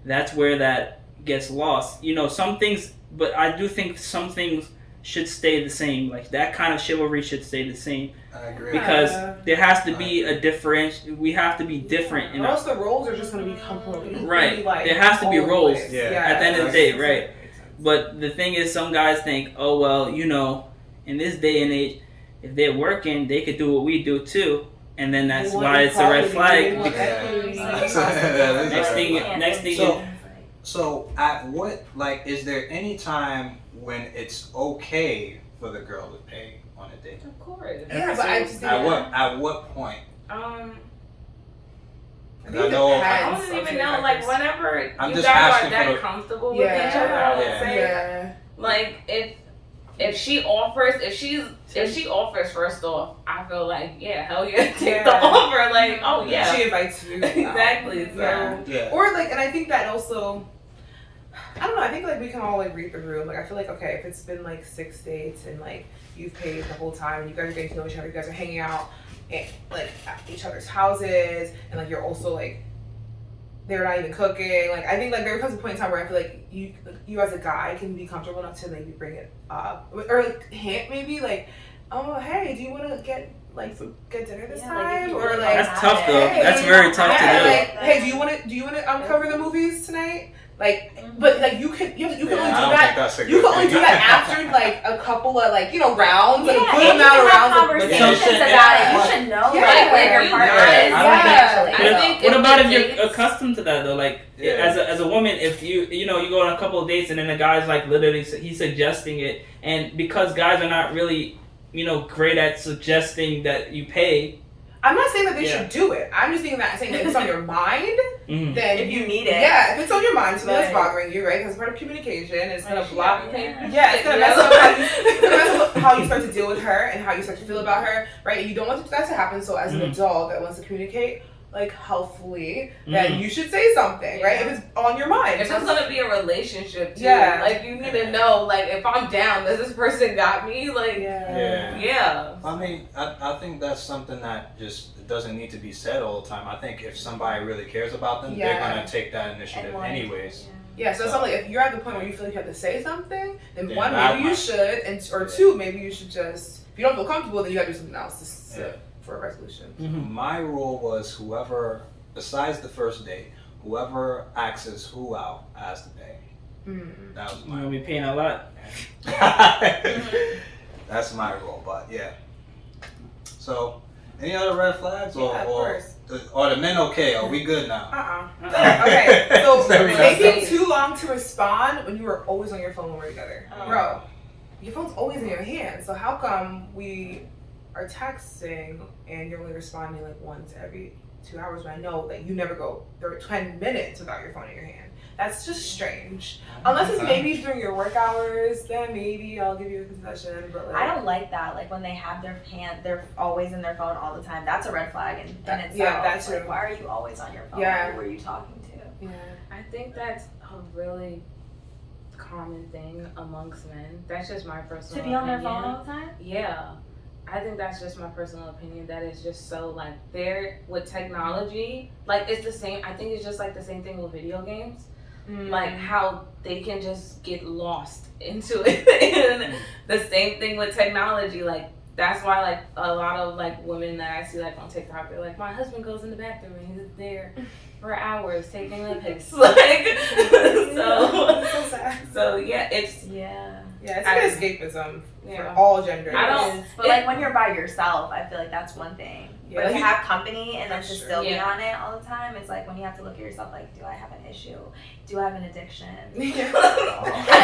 [SPEAKER 6] that's where that gets lost. You know, some things, but I do think some things should stay the same. Like that kind of chivalry should stay the same.
[SPEAKER 2] I agree.
[SPEAKER 6] Because there has to be a we have to be different.
[SPEAKER 4] Or else the roles are just going to be completely
[SPEAKER 6] right.
[SPEAKER 4] like,
[SPEAKER 6] there has to be roles
[SPEAKER 2] Yeah.
[SPEAKER 6] at the end of the day, right? But the thing is, some guys think, oh well, you know, in this day and age, if they're working, they could do what we do too, and then that's why it's a red flag. Next thing.
[SPEAKER 2] So at what, like, is there any time when it's okay for the girl to pay on a date?
[SPEAKER 3] Of course.
[SPEAKER 4] Yeah, but I just
[SPEAKER 2] At what point?
[SPEAKER 3] I
[SPEAKER 2] I know.
[SPEAKER 3] don't even know. Like whenever
[SPEAKER 2] I'm
[SPEAKER 3] you
[SPEAKER 2] just
[SPEAKER 3] guys
[SPEAKER 2] asking
[SPEAKER 3] are that
[SPEAKER 2] for the-
[SPEAKER 3] comfortable with each other, I would say.
[SPEAKER 4] Yeah.
[SPEAKER 3] Like if she offers, if she offers first off, I feel like hell yeah, take the offer. Like
[SPEAKER 4] She invites you.
[SPEAKER 3] exactly. So
[SPEAKER 2] Yeah.
[SPEAKER 4] Or like, and I think that also, I don't know. I think like we can all like read the room. Like I feel like okay, if it's been like 6 dates and like you've paid the whole time and you guys are getting to know each other, you guys are hanging out and like at each other's houses, and like you're also like they're not even cooking. Like I think like there comes a point in time where I feel like you as a guy can be comfortable enough to maybe bring it up or like hint maybe like, oh hey, do you want to get dinner this time?
[SPEAKER 5] Like,
[SPEAKER 4] or like
[SPEAKER 6] That's tough though.
[SPEAKER 4] hey,
[SPEAKER 6] That's very tough to
[SPEAKER 4] yeah,
[SPEAKER 6] do.
[SPEAKER 4] like hey, do you want to cover the movies tonight? Like, but like you can only do
[SPEAKER 2] I don't
[SPEAKER 4] that.
[SPEAKER 2] think that's a
[SPEAKER 4] You
[SPEAKER 2] good
[SPEAKER 4] can only
[SPEAKER 2] thing.
[SPEAKER 4] do that after like a couple of like rounds, like a good
[SPEAKER 5] and you
[SPEAKER 4] amount of
[SPEAKER 5] can have
[SPEAKER 4] rounds.
[SPEAKER 5] conversations
[SPEAKER 6] But-
[SPEAKER 5] about it. You should know
[SPEAKER 4] Yeah.
[SPEAKER 5] like where your partner is
[SPEAKER 2] I don't think-
[SPEAKER 5] actually.
[SPEAKER 3] I think
[SPEAKER 6] What
[SPEAKER 3] if
[SPEAKER 6] about
[SPEAKER 3] the
[SPEAKER 6] if you're
[SPEAKER 3] dates-
[SPEAKER 6] accustomed to that though? Like as a woman, if you know you go on a couple of dates and then the guy's like literally he's suggesting it, and because guys are not really great at suggesting that you pay.
[SPEAKER 4] I'm not saying that they should do it. I'm just saying that if it's on your mind,
[SPEAKER 6] Mhm.
[SPEAKER 4] then
[SPEAKER 5] If you need it.
[SPEAKER 4] Yeah, if it's on your mind, so that's
[SPEAKER 5] Right.
[SPEAKER 4] bothering you, right? Because it's part of communication. It's gonna
[SPEAKER 3] Like,
[SPEAKER 4] block.
[SPEAKER 3] yeah.
[SPEAKER 4] Yeah, it's gonna mess up how you start to deal with her and how you start to feel about her, right? And you don't want that to happen. So as an adult that wants to communicate like healthfully, then you should say something, right? If it's on your mind.
[SPEAKER 3] if it's gonna be a relationship too,
[SPEAKER 4] Yeah.
[SPEAKER 3] like you need to know, like if I'm down, does this person got me? Like yeah.
[SPEAKER 2] I mean, I think that's something that just doesn't need to be said all the time. I think if somebody really cares about them, they're
[SPEAKER 4] Yeah.
[SPEAKER 2] gonna take that initiative
[SPEAKER 5] And, like,
[SPEAKER 2] anyways.
[SPEAKER 4] Yeah, so it's not like if you're at the point where you feel like you have to say something, then
[SPEAKER 2] Yeah,
[SPEAKER 4] one,
[SPEAKER 2] that
[SPEAKER 4] maybe you
[SPEAKER 2] might-
[SPEAKER 4] should, or two, maybe you should just, if you don't feel comfortable, then you gotta do something else to sit for a resolution.
[SPEAKER 2] My rule was whoever, besides the first date, whoever asks who out has to pay. That was
[SPEAKER 6] You're
[SPEAKER 2] my
[SPEAKER 6] gonna be paying a lot.
[SPEAKER 2] That's my rule, but yeah. So, any other red flags,
[SPEAKER 4] Yeah, of course.
[SPEAKER 2] or the men okay? Are we good now?
[SPEAKER 4] Okay, so
[SPEAKER 2] Very
[SPEAKER 4] taking
[SPEAKER 2] nice.
[SPEAKER 4] too long to respond when you are always on your phone when we're together.
[SPEAKER 5] Oh.
[SPEAKER 4] Bro, your phone's always in your hand, so how come we are texting and you're only responding like once every 2 hours when I know that you never go 10 minutes without your phone in your hand? That's just strange. Unless it's maybe during your work hours, then maybe I'll give you a concession. But like,
[SPEAKER 5] I don't like that. Like when they have they're always in their phone all the time. That's a red flag in itself.
[SPEAKER 4] Yeah, that's
[SPEAKER 5] like,
[SPEAKER 4] true.
[SPEAKER 5] why are you always on your phone?
[SPEAKER 4] Yeah.
[SPEAKER 5] Who are you talking to?
[SPEAKER 4] Yeah.
[SPEAKER 3] I think that's a really common thing amongst men. That's just my personal
[SPEAKER 5] To be on their
[SPEAKER 3] opinion.
[SPEAKER 5] phone all the time?
[SPEAKER 3] Yeah. I think that's just my personal opinion. That is just so like they're with technology, like it's the same. I think it's just like the same thing with video games. Like how they can just get lost into it. And the same thing with technology. Like that's why like a lot of like women that I see like on TikTok, they're like, my husband goes in the bathroom and he's there for hours taking a piss. Like so yeah, it's
[SPEAKER 4] it's like escapism
[SPEAKER 3] yeah.
[SPEAKER 4] for all genders.
[SPEAKER 3] I don't-
[SPEAKER 5] But like when you're by yourself, I feel like that's one thing.
[SPEAKER 4] Yeah,
[SPEAKER 5] But
[SPEAKER 4] like
[SPEAKER 5] to
[SPEAKER 4] you-
[SPEAKER 5] have company and then to
[SPEAKER 4] That's true.
[SPEAKER 5] still be
[SPEAKER 3] Yeah.
[SPEAKER 5] on it all the time, it's like when you have to look at yourself like, do I have an issue? Do I have an addiction?
[SPEAKER 4] Yeah.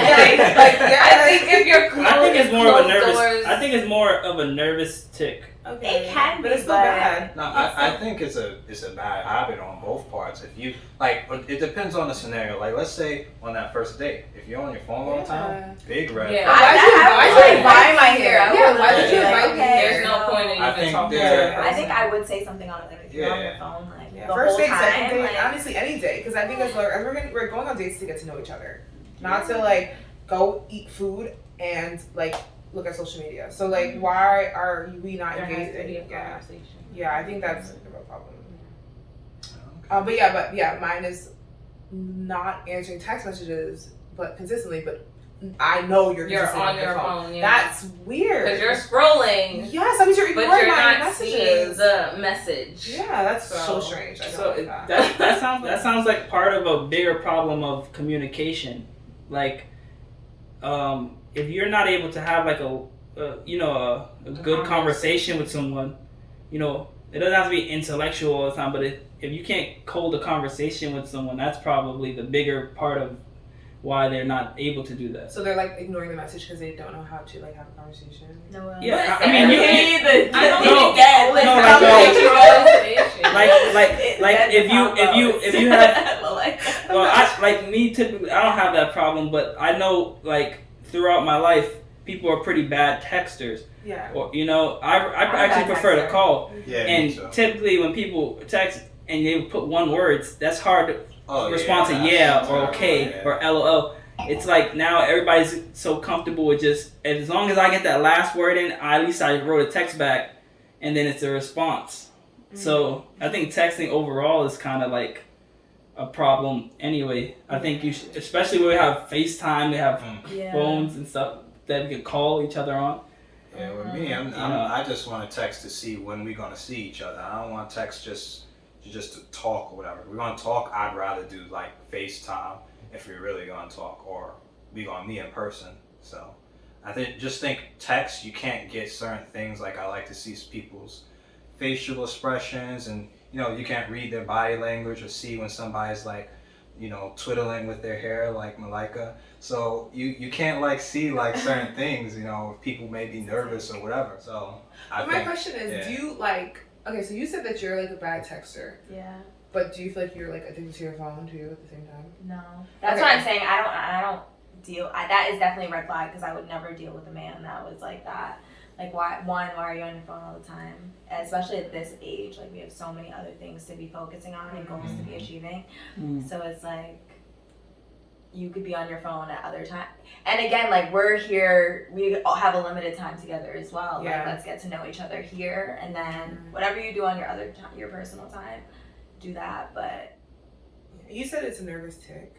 [SPEAKER 3] I think if you're closed,
[SPEAKER 6] I think it's more of a
[SPEAKER 3] closed
[SPEAKER 6] nervous.
[SPEAKER 3] doors,
[SPEAKER 6] I think it's more of a nervous tick.
[SPEAKER 4] Okay.
[SPEAKER 5] It can
[SPEAKER 4] but
[SPEAKER 5] be,
[SPEAKER 4] it's still
[SPEAKER 5] but-
[SPEAKER 4] bad.
[SPEAKER 2] No, I think it's a bad habit on both parts. If you like, it depends on the scenario. Like, let's say on that first date, if you're on your phone all the time, big red.
[SPEAKER 3] Yeah.
[SPEAKER 2] flag.
[SPEAKER 4] Why
[SPEAKER 5] I
[SPEAKER 4] would you
[SPEAKER 5] would
[SPEAKER 4] invite
[SPEAKER 5] my
[SPEAKER 4] me
[SPEAKER 5] here? I
[SPEAKER 4] Yeah,
[SPEAKER 5] would
[SPEAKER 4] why would
[SPEAKER 5] literally
[SPEAKER 4] you
[SPEAKER 5] be like,
[SPEAKER 4] invite me
[SPEAKER 5] okay,
[SPEAKER 4] here?
[SPEAKER 3] there's no point in
[SPEAKER 2] I
[SPEAKER 3] even
[SPEAKER 2] think
[SPEAKER 3] talking to
[SPEAKER 2] there-
[SPEAKER 3] that
[SPEAKER 5] I
[SPEAKER 3] person.
[SPEAKER 5] think I would say something on it like if you're on your
[SPEAKER 2] Yeah.
[SPEAKER 5] phone like
[SPEAKER 4] Yeah,
[SPEAKER 5] the
[SPEAKER 4] first
[SPEAKER 5] whole
[SPEAKER 4] date, second
[SPEAKER 5] time.
[SPEAKER 4] date,
[SPEAKER 5] Like,
[SPEAKER 4] honestly, any date, because I think as we're going on dates to get to know each other, not to like go eat food and like look at social media. So like, why are we not
[SPEAKER 3] There has
[SPEAKER 4] engaged
[SPEAKER 3] to be a
[SPEAKER 4] in? Yeah,
[SPEAKER 3] conversation.
[SPEAKER 4] yeah, I think that's a real problem.
[SPEAKER 2] Okay.
[SPEAKER 4] But yeah, mine is not answering text messages, but consistently, but I know you're consistently
[SPEAKER 3] on your phone. Yeah.
[SPEAKER 4] That's weird.
[SPEAKER 3] Because you're scrolling.
[SPEAKER 4] Yes, that means you're
[SPEAKER 3] But
[SPEAKER 4] ignoring
[SPEAKER 3] you're
[SPEAKER 4] my
[SPEAKER 3] not
[SPEAKER 4] messages.
[SPEAKER 3] seeing the message.
[SPEAKER 4] Yeah, that's so
[SPEAKER 3] So-
[SPEAKER 4] strange. I don't
[SPEAKER 6] So
[SPEAKER 4] like that.
[SPEAKER 6] that sounds like part of a bigger problem of communication. Like, if you're not able to have like a good conversation with someone, you know, it doesn't have to be intellectual all the time. But if you can't hold a conversation with someone, that's probably the bigger part of why they're not able to do that.
[SPEAKER 4] So they're like ignoring the message because they don't know how to like have a conversation.
[SPEAKER 5] No,
[SPEAKER 6] Yeah,
[SPEAKER 3] But
[SPEAKER 6] I mean,
[SPEAKER 3] I don't
[SPEAKER 6] no,
[SPEAKER 3] even get
[SPEAKER 6] no, like if you have like me typically, I don't have that problem, but I know like throughout my life, people are pretty bad texters.
[SPEAKER 4] Yeah.
[SPEAKER 6] Or I actually
[SPEAKER 5] bad
[SPEAKER 6] prefer to
[SPEAKER 5] texter.
[SPEAKER 6] call.
[SPEAKER 2] Yeah, me
[SPEAKER 6] And
[SPEAKER 2] too.
[SPEAKER 6] typically when people text and they put one words, that's hard to
[SPEAKER 2] Oh,
[SPEAKER 6] respond to
[SPEAKER 2] that's
[SPEAKER 6] yeah or
[SPEAKER 2] terrible.
[SPEAKER 6] okay
[SPEAKER 2] Yeah.
[SPEAKER 6] or LOL. It's like now everybody's so comfortable with just as long as I get that last word in, at least I wrote a text back, and then it's a response. So I think texting overall is kind of like a problem anyway. I think you should, especially when we have FaceTime, we have phones and stuff that we can call each other on.
[SPEAKER 2] Yeah, with me, I just want to text to see when we're gonna see each other. I don't want to text just to talk or whatever. If we're gonna talk, I'd rather do like FaceTime if we're really gonna talk, or we gonna meet in person. So I think text, you can't get certain things. Like I like to see people's facial expressions, and you can't read their body language or see when somebody's like twiddling with their hair like Malika. So you can't like see like certain things, if people may be nervous or whatever. So
[SPEAKER 4] My question is,
[SPEAKER 2] yeah.
[SPEAKER 4] do you like? Okay, so you said that you're like a bad texter,
[SPEAKER 5] Yeah.
[SPEAKER 4] but do you feel like you're like addicted to your phone too at the same time?
[SPEAKER 5] No. That's
[SPEAKER 4] Okay.
[SPEAKER 5] what I'm saying. I don't deal. That is definitely a red flag because I would never deal with a man that was like that. Like, why are you on your phone all the time? Especially at this age, like we have so many other things to be focusing on and goals to be achieving. So it's like you could be on your phone at other times. And again, like we're here, we all have a limited time together as well.
[SPEAKER 4] Yeah.
[SPEAKER 5] Like let's get to know each other here, and then whatever you do on your other time, your personal time, do that. But
[SPEAKER 4] You said it's a nervous tick.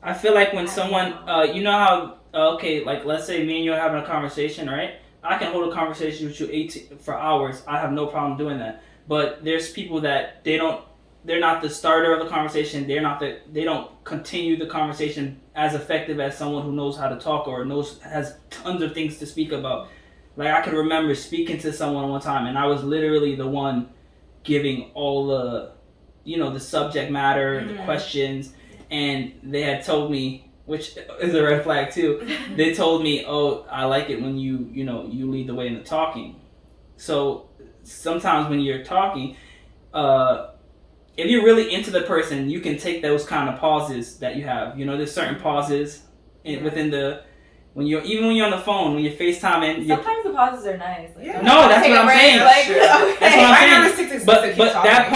[SPEAKER 6] I feel like when someone, you know how, okay, like let's say me and you are having a conversation, right? I can hold a conversation with you for hours. I have no problem doing that. But there's people that they're not the starter of the conversation. They don't continue the conversation as effective as someone who knows how to talk or has tons of things to speak about. Like I could remember speaking to someone one time, and I was literally the one giving all the, the subject matter, the questions, and they had told me, which is a red flag too. They told me, "Oh, I like it when you lead the way in the talking." So sometimes when you're talking, if you're really into the person, you can take those kind of pauses that you have. There's certain pauses within when you're on the phone, when you're FaceTiming.
[SPEAKER 5] sometimes the pauses are nice. Like,
[SPEAKER 6] No, that's what I'm saying. That's what I'm saying. But that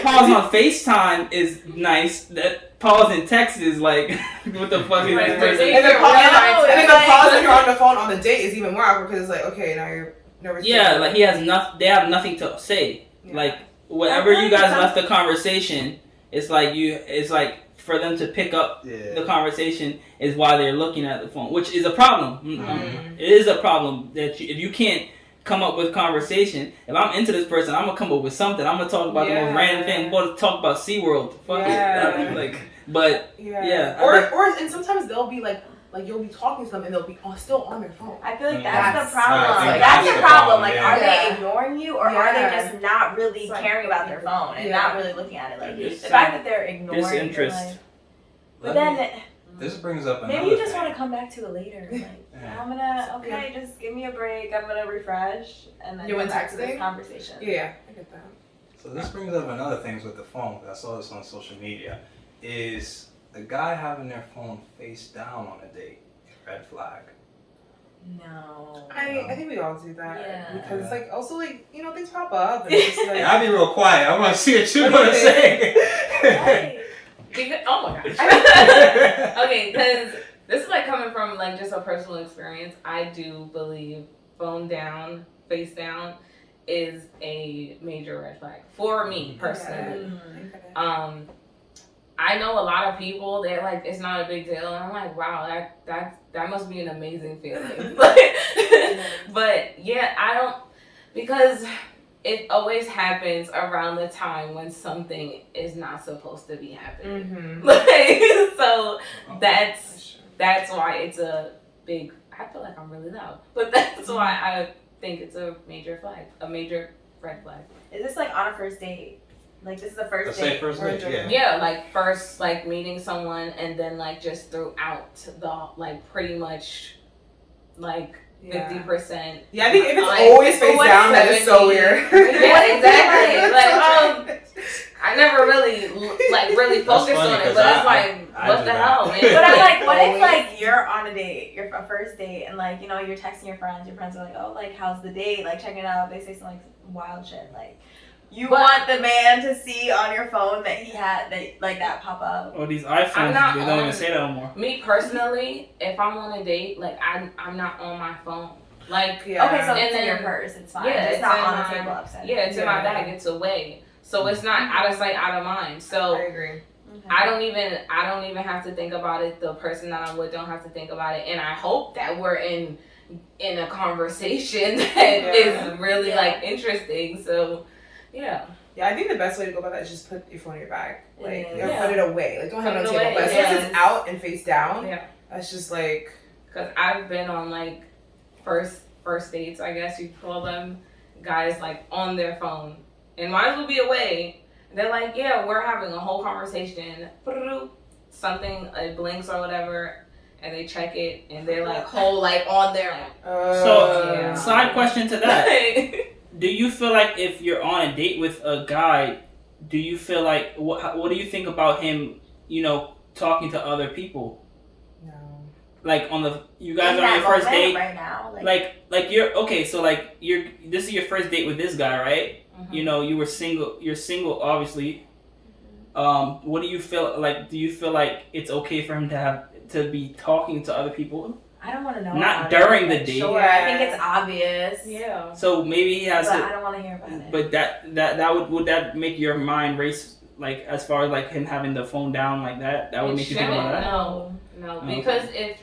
[SPEAKER 6] pause on FaceTime is nice. That pause in text is like, what the fuck is this person?
[SPEAKER 4] And the pause when you're on the phone on the date is even more awkward because it's like, okay, now you're nervous.
[SPEAKER 6] Yeah, like they have nothing to say.
[SPEAKER 4] Yeah.
[SPEAKER 6] Like whatever you guys left the conversation, it's like for them to pick up the conversation is why they're looking at the phone, which is a problem. It is a problem that if you can't come up with conversation, if I'm into this person, I'm gonna come up with something. I'm gonna talk about the most random thing. I'm gonna talk about SeaWorld. Fuck it.
[SPEAKER 4] And sometimes they'll be like you'll be talking to them and they'll be still on their phone.
[SPEAKER 5] I feel like that's the problem.
[SPEAKER 2] I think
[SPEAKER 5] That's
[SPEAKER 2] that's
[SPEAKER 5] the
[SPEAKER 2] the
[SPEAKER 5] problem.
[SPEAKER 2] problem,
[SPEAKER 5] Like,
[SPEAKER 2] yeah.
[SPEAKER 5] are they ignoring you, or are they just not really
[SPEAKER 4] It's like-
[SPEAKER 5] caring about their phone and
[SPEAKER 4] Yeah.
[SPEAKER 5] not really looking at it? Like
[SPEAKER 6] Just
[SPEAKER 5] the fact that they're ignoring,
[SPEAKER 6] disinterest.
[SPEAKER 5] Like, but then
[SPEAKER 2] This brings up another
[SPEAKER 5] maybe you just
[SPEAKER 2] thing.
[SPEAKER 5] want to come back to it later. Like,
[SPEAKER 2] Yeah.
[SPEAKER 5] I'm gonna just give me a break. I'm gonna refresh and then
[SPEAKER 4] You
[SPEAKER 5] come
[SPEAKER 4] want
[SPEAKER 5] back to this
[SPEAKER 4] texting?
[SPEAKER 5] conversation.
[SPEAKER 4] Yeah, I get that.
[SPEAKER 2] So this brings up another things with the phone. 'Cause I saw this on social media. Is the guy having their phone face down on a date red flag?
[SPEAKER 5] No.
[SPEAKER 4] I think we all do that.
[SPEAKER 5] Yeah.
[SPEAKER 4] Because it's like also like things pop up and it's just like
[SPEAKER 2] Yeah, I'll be real quiet. I want to see what you're gonna say.
[SPEAKER 5] Right.
[SPEAKER 3] Oh my gosh. Okay, because this is like coming from like just a personal experience. I do believe phone down, face down is a major red flag for me personally. I know a lot of people, they're like, it's not a big deal. And I'm like, wow, that must be an amazing feeling. But yeah, I don't, because it always happens around the time when something is not supposed to be happening.
[SPEAKER 4] Mm-hmm.
[SPEAKER 3] Like, so that's why it's a big, I feel like I'm really loud, but that's why I think it's a major red flag.
[SPEAKER 5] Is this like on a first date? Like this is the first
[SPEAKER 2] Let's
[SPEAKER 5] date?
[SPEAKER 2] say first date, yeah.
[SPEAKER 3] Yeah, like first, like meeting someone, and then like just throughout the, like pretty much like 50%.
[SPEAKER 4] Yeah, I think if it's
[SPEAKER 3] like,
[SPEAKER 4] always face down, that is so
[SPEAKER 3] 70.
[SPEAKER 4] weird.
[SPEAKER 3] Yeah, exactly. Like, I never really focused
[SPEAKER 2] funny,
[SPEAKER 3] on it,
[SPEAKER 2] 'cause
[SPEAKER 3] but it's
[SPEAKER 2] I
[SPEAKER 3] like, what
[SPEAKER 2] do
[SPEAKER 3] the
[SPEAKER 2] that.
[SPEAKER 3] hell, man?
[SPEAKER 5] But I'm like, what if
[SPEAKER 4] Always.
[SPEAKER 5] like you're on a date, you're a first date, and like, you know, you're texting your friends are like, oh, like how's the date? Like checking it out. They say some like wild shit. Like you want the man to see on your phone that he had that pop up.
[SPEAKER 6] Oh, these iPhones,
[SPEAKER 3] not
[SPEAKER 6] they don't even
[SPEAKER 3] on-
[SPEAKER 6] say that no more.
[SPEAKER 3] Me personally, if I'm on a date, like I'm not on my phone. Like
[SPEAKER 4] Yeah.
[SPEAKER 5] Okay, so
[SPEAKER 3] And
[SPEAKER 5] it's in your
[SPEAKER 3] then-
[SPEAKER 5] purse. It's fine.
[SPEAKER 3] yeah,
[SPEAKER 5] it's
[SPEAKER 3] it's
[SPEAKER 5] not
[SPEAKER 3] in
[SPEAKER 5] on
[SPEAKER 3] my-
[SPEAKER 5] the table upside.
[SPEAKER 3] yeah, it's in my
[SPEAKER 4] Yeah.
[SPEAKER 3] bag. It's away, so it's not out of sight, out of mind.
[SPEAKER 4] I
[SPEAKER 3] So
[SPEAKER 4] agree.
[SPEAKER 5] Okay.
[SPEAKER 3] I don't even have to think about it. The person that I'm with don't have to think about it, and I hope that we're in a conversation that is really like interesting. So yeah.
[SPEAKER 4] Yeah, I think the best way to go about that is just put your phone in your bag. Like,
[SPEAKER 5] Yeah.
[SPEAKER 4] or put it away. Like, don't have it on
[SPEAKER 3] Put
[SPEAKER 4] the
[SPEAKER 3] it
[SPEAKER 4] table.
[SPEAKER 3] away,
[SPEAKER 4] But as soon as
[SPEAKER 3] yes.
[SPEAKER 4] it's out and face down,
[SPEAKER 3] Yeah.
[SPEAKER 4] that's just like,
[SPEAKER 3] Because I've been on like first dates, I guess you call them, guys like on their phone and might as well be away. They're like, yeah, we're having a whole conversation. Something it blinks or whatever, and they check it and they're like whole like on their.
[SPEAKER 6] So,
[SPEAKER 3] Yeah.
[SPEAKER 6] side question to that.
[SPEAKER 3] Yeah.
[SPEAKER 6] Do you feel like if you're on a date with a guy, do you feel like, what do you think about him, you know, talking to other people?
[SPEAKER 4] no.
[SPEAKER 6] Like you guys
[SPEAKER 5] In
[SPEAKER 6] are on
[SPEAKER 5] that
[SPEAKER 6] your first
[SPEAKER 5] moment
[SPEAKER 6] date.
[SPEAKER 5] right now.
[SPEAKER 6] Like you're, okay, so like this is your first date with this guy, right?
[SPEAKER 3] Mhm.
[SPEAKER 6] You know, you're single, obviously. What do you feel like? Do you feel like it's okay for him to be talking to other people?
[SPEAKER 5] I don't want to know.
[SPEAKER 6] Not
[SPEAKER 5] about
[SPEAKER 6] during
[SPEAKER 5] it.
[SPEAKER 6] the
[SPEAKER 5] Like,
[SPEAKER 6] date.
[SPEAKER 5] Sure, I think it's obvious.
[SPEAKER 3] Yeah.
[SPEAKER 6] So maybe he has
[SPEAKER 5] But
[SPEAKER 6] to.
[SPEAKER 5] I don't want to hear about it.
[SPEAKER 6] But that would that make your mind race, like as far as like him having the phone down like that? That would
[SPEAKER 3] It
[SPEAKER 6] make you think about that.
[SPEAKER 3] No,
[SPEAKER 6] Okay.
[SPEAKER 3] because if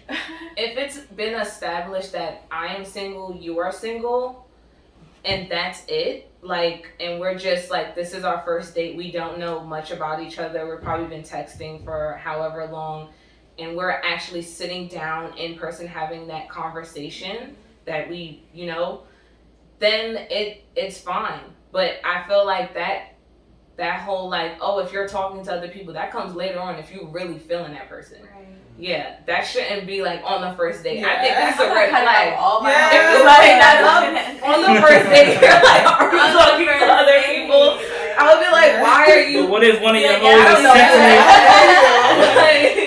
[SPEAKER 3] it's been established that I am single, you are single, and that's it, like, and we're just like, this is our first date, we don't know much about each other, we've probably been texting for however long, and we're actually sitting down in person having that conversation that we, you know, then it's fine. But I feel like that whole like, oh, if you're talking to other people, that comes later on if you really feeling that person.
[SPEAKER 5] Right.
[SPEAKER 3] Yeah, that shouldn't be like on the first date. I
[SPEAKER 4] Yeah.
[SPEAKER 3] think that's a red
[SPEAKER 5] Cut out
[SPEAKER 3] flag.
[SPEAKER 5] all my
[SPEAKER 4] Yeah.
[SPEAKER 5] homies.
[SPEAKER 3] If it's like that on the first date, you're like, are we talking to other people? I would be like, why are you?
[SPEAKER 6] But what if one of your
[SPEAKER 5] Yeah,
[SPEAKER 6] hoes
[SPEAKER 5] I don't
[SPEAKER 6] is
[SPEAKER 5] know.
[SPEAKER 6] texting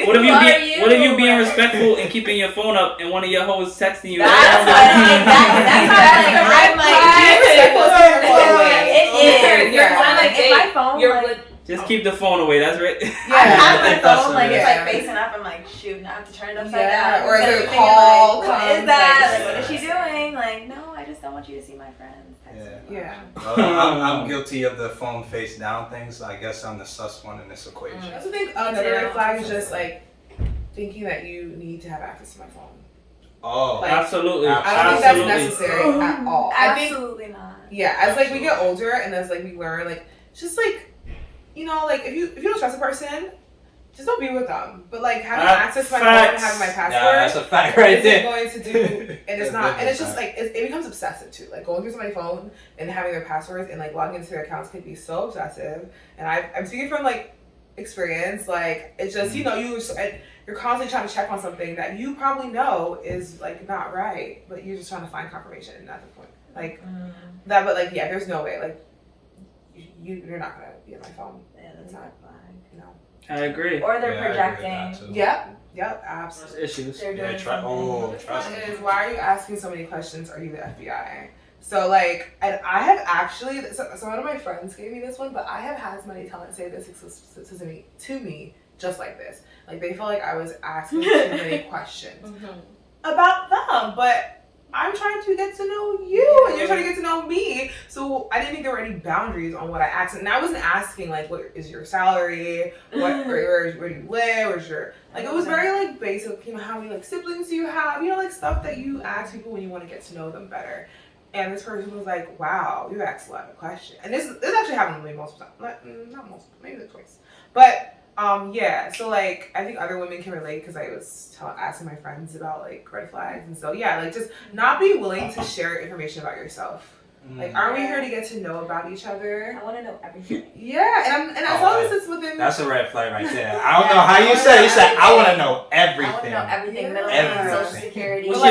[SPEAKER 6] you? What if
[SPEAKER 5] Who are
[SPEAKER 6] what if you
[SPEAKER 5] you?
[SPEAKER 6] being respectful and keeping your phone up and one of your hoes texting you?
[SPEAKER 5] That's what I'm like. It is.
[SPEAKER 3] You're
[SPEAKER 5] I'm
[SPEAKER 3] on a
[SPEAKER 5] like, if
[SPEAKER 3] date.
[SPEAKER 5] my phone,
[SPEAKER 3] You're
[SPEAKER 5] like,
[SPEAKER 3] with.
[SPEAKER 6] Just keep the phone away. That's right.
[SPEAKER 5] I have my
[SPEAKER 2] That's
[SPEAKER 5] phone, like,
[SPEAKER 2] it.
[SPEAKER 5] it's like facing up. I'm like, shoot, now I have to turn it upside
[SPEAKER 4] Yeah,
[SPEAKER 5] down.
[SPEAKER 4] or is
[SPEAKER 5] Instead
[SPEAKER 4] there
[SPEAKER 5] of
[SPEAKER 4] a
[SPEAKER 5] thinking,
[SPEAKER 4] call
[SPEAKER 5] like, what is
[SPEAKER 4] comes,
[SPEAKER 5] that?
[SPEAKER 4] like-
[SPEAKER 5] Like, what is she doing? Like, no, I just don't want you to see my friends.
[SPEAKER 2] Yeah.
[SPEAKER 4] Yeah.
[SPEAKER 2] Well, I'm guilty of the phone face down things. I guess I'm the sus one in this equation.
[SPEAKER 4] I also think another red flag is just like thinking that you need to have access to my phone.
[SPEAKER 2] Oh,
[SPEAKER 4] Like,
[SPEAKER 6] Absolutely.
[SPEAKER 4] I don't think that's necessary at all. I think,
[SPEAKER 5] Absolutely not.
[SPEAKER 4] yeah, as like we get older and as like we learn, like just like, you know, like if you don't trust a person, just don't be with them. But like having access to my phone and having my password.
[SPEAKER 2] Yeah, that's a fact right
[SPEAKER 4] isn't
[SPEAKER 2] there.
[SPEAKER 4] going to do, and it's not, and it's just
[SPEAKER 2] That's
[SPEAKER 4] like it becomes obsessive too. Like going through somebody's phone and having their passwords and like logging into their accounts can be so obsessive. And I'm speaking from like experience. Like it's just you know you're constantly trying to check on something that you probably know is like not right, but you're just trying to find confirmation at the point. Like that, but like yeah, there's no way. Like you're not gonna be on my phone.
[SPEAKER 5] Yeah, that's a red flag.
[SPEAKER 4] No.
[SPEAKER 6] I agree.
[SPEAKER 5] Or they're
[SPEAKER 2] Yeah, I agree with that,
[SPEAKER 5] projecting.
[SPEAKER 2] too.
[SPEAKER 4] Yep, absolutely.
[SPEAKER 6] Issues.
[SPEAKER 5] They're doing
[SPEAKER 2] Yeah,
[SPEAKER 5] something.
[SPEAKER 4] This one is, why are you asking so many questions? Are you the FBI? So like, and I have actually, so one of my friends gave me this one, but I have had somebody say this to me just like this. Like they felt like I was asking too many questions about them, but I'm trying to get to know you, and you're trying to get to know me. So I didn't think there were any boundaries on what I asked, and I wasn't asking like, what is your salary? Where do you live? Where's your like? It was very like basic. You know, how many like siblings do you have? You know, like stuff that you ask people when you want to get to know them better. And this person was like, "Wow, you asked a lot of questions." And this actually happened to me multiple times. Not multiple, maybe like twice. But yeah. So like, I think other women can relate because I was asking my friends about like red flags, and so yeah, like just not be willing to share information about yourself. Like, aren't we here to get to know about each other?
[SPEAKER 5] I want to know everything.
[SPEAKER 4] Yeah, and as long as it's within.
[SPEAKER 2] That's a red flag right there. I don't know how you said. You said I want to know everything.
[SPEAKER 5] I want to know everything. Middle
[SPEAKER 2] Everything.
[SPEAKER 5] name, social security.
[SPEAKER 6] What's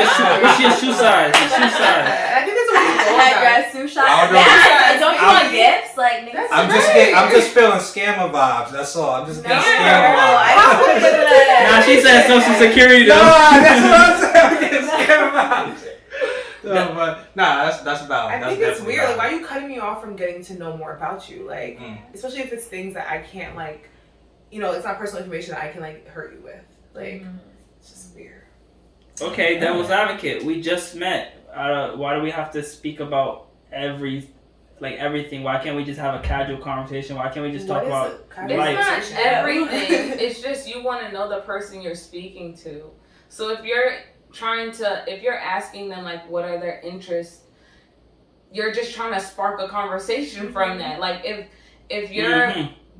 [SPEAKER 6] your shoe size? Shoe size.
[SPEAKER 4] I think that's what we go
[SPEAKER 5] Headdress, shoe shop.
[SPEAKER 2] I don't know.
[SPEAKER 5] Yeah, don't you want gifts? Like, niggas.
[SPEAKER 2] I'm just feeling scammer vibes. That's all. I'm just getting scammer
[SPEAKER 5] I
[SPEAKER 2] vibes.
[SPEAKER 5] don't put that.
[SPEAKER 6] Nah, she said social security though.
[SPEAKER 2] No, that's what I'm saying. I'm getting scammer vibes. No, but nah, that's valid.
[SPEAKER 4] I think it's weird. Like, why are you cutting me off from getting to know more about you? Like, especially if it's things that I can't like, you know, it's not personal information that I can like hurt you with. Like, it's just weird.
[SPEAKER 6] Okay, devil's advocate. We just met. Why do we have to speak about everything? Why can't we just have a casual conversation? Why can't we just talk about life?
[SPEAKER 3] It's not everything. It's just you want to know the person you're speaking to. So if you're asking them like what are their interests, you're just trying to spark a conversation from that. Like if you're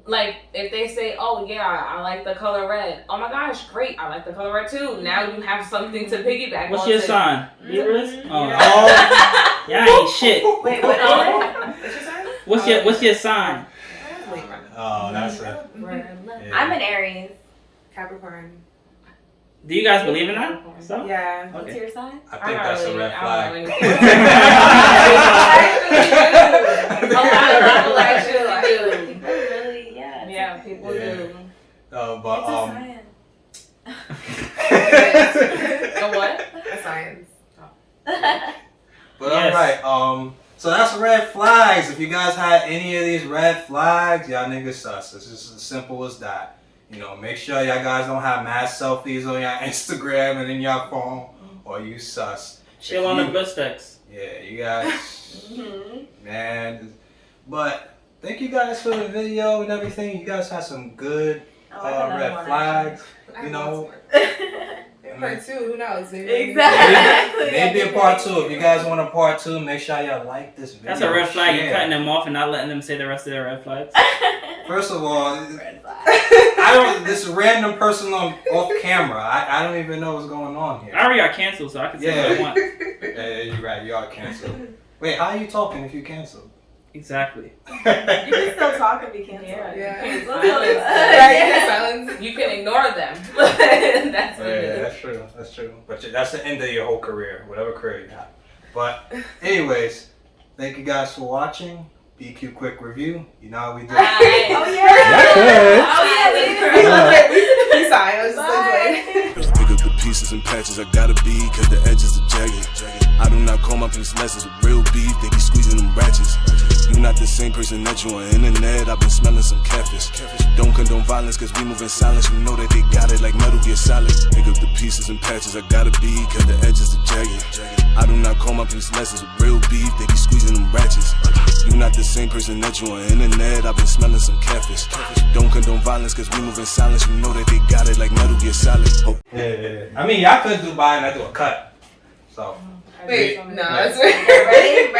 [SPEAKER 3] like, if they say, oh yeah, I like the color red, oh my gosh, great, I like the color red too. Now you have something to piggyback on.
[SPEAKER 6] What's your sign? Libras? Oh,
[SPEAKER 2] Yeah.
[SPEAKER 6] y'all ain't shit.
[SPEAKER 5] Wait, what?
[SPEAKER 4] What's your sign?
[SPEAKER 6] What's your sign?
[SPEAKER 2] Oh, that's it.
[SPEAKER 5] I'm an Aries.
[SPEAKER 4] Capricorn.
[SPEAKER 6] Do you guys believe in that stuff?
[SPEAKER 4] Yeah.
[SPEAKER 5] What's
[SPEAKER 6] Okay.
[SPEAKER 5] your sign?
[SPEAKER 2] I think that's a red flag.
[SPEAKER 3] A lot of people actually do.
[SPEAKER 5] Really? Yeah.
[SPEAKER 3] Yeah, people do.
[SPEAKER 2] But
[SPEAKER 5] It's a science.
[SPEAKER 3] A what?
[SPEAKER 4] A science.
[SPEAKER 2] But alright, so that's red flags. If you guys had any of these red flags, y'all niggas sus. It's just as simple as that. You know, make sure y'all guys don't have mad selfies on your Instagram and in your phone, or you sus.
[SPEAKER 6] Chill on the good sticks.
[SPEAKER 2] Yeah, you guys, man. But thank you guys for the video and everything. You guys had some good red flags. You know.
[SPEAKER 4] Part 2, who knows?
[SPEAKER 5] Exactly.
[SPEAKER 2] Maybe a part 2. If you guys want a part 2, make sure y'all like this video.
[SPEAKER 6] That's a red flag.
[SPEAKER 2] Share.
[SPEAKER 6] You're cutting them off and not letting them say the rest of their red flags.
[SPEAKER 2] First of all,
[SPEAKER 5] Red flag.
[SPEAKER 2] this random person off camera. I don't even know what's going on here.
[SPEAKER 6] I already got canceled, so I can say what I want.
[SPEAKER 2] Yeah, you're right. You are canceled. Wait, how are you talking if you canceled?
[SPEAKER 6] Exactly.
[SPEAKER 5] You can still talk and be canceled.
[SPEAKER 4] Yeah.
[SPEAKER 3] Silence. You can ignore them. That's what it is.
[SPEAKER 2] That's true. That's true. But that's the end of your whole career, whatever career you have. But anyways, thank you guys for watching. BQ Quick Review. You know how we do.
[SPEAKER 5] Oh yeah. We did the
[SPEAKER 4] Peace sign. I was just like,
[SPEAKER 1] Pick up the pieces and patches I gotta be, cause the edges are jagged. I do not call my piece lessons with real beef, they be squeezing them ratchets. You not the same person that you on internet, I've been smelling some catfish. Don't condone violence cause we move in silence, you know that they got it like Metal Gear Solid. Pick up the pieces and patches I gotta be, cause the edges are jagged. I do not call my piece lessons with real beef, they be squeezing them ratchets. You not the same person that you on internet, I've been smelling some catfish. Don't condone violence cause we move in silence, you know that they got it like Metal Gear Solid.
[SPEAKER 2] Yeah. I mean, y'all could do buy and I do a cut. So.
[SPEAKER 4] wait, no, that's
[SPEAKER 5] Ready?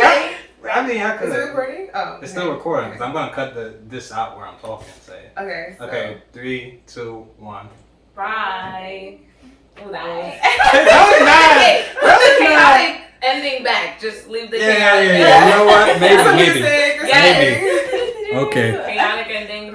[SPEAKER 2] I mean, I could.
[SPEAKER 4] Is it recording? Oh.
[SPEAKER 2] It's still recording because I'm gonna cut this out where I'm talking. Say.
[SPEAKER 4] Okay. So.
[SPEAKER 2] Okay. 3, 2, 1.
[SPEAKER 3] Bye. Oh, that
[SPEAKER 2] That was nice.
[SPEAKER 3] chaotic ending back. Just leave the chaotic.
[SPEAKER 2] Yeah. You know what? Maybe.
[SPEAKER 4] Music or
[SPEAKER 3] Yes.
[SPEAKER 2] Maybe. Okay.
[SPEAKER 3] Chaotic ending.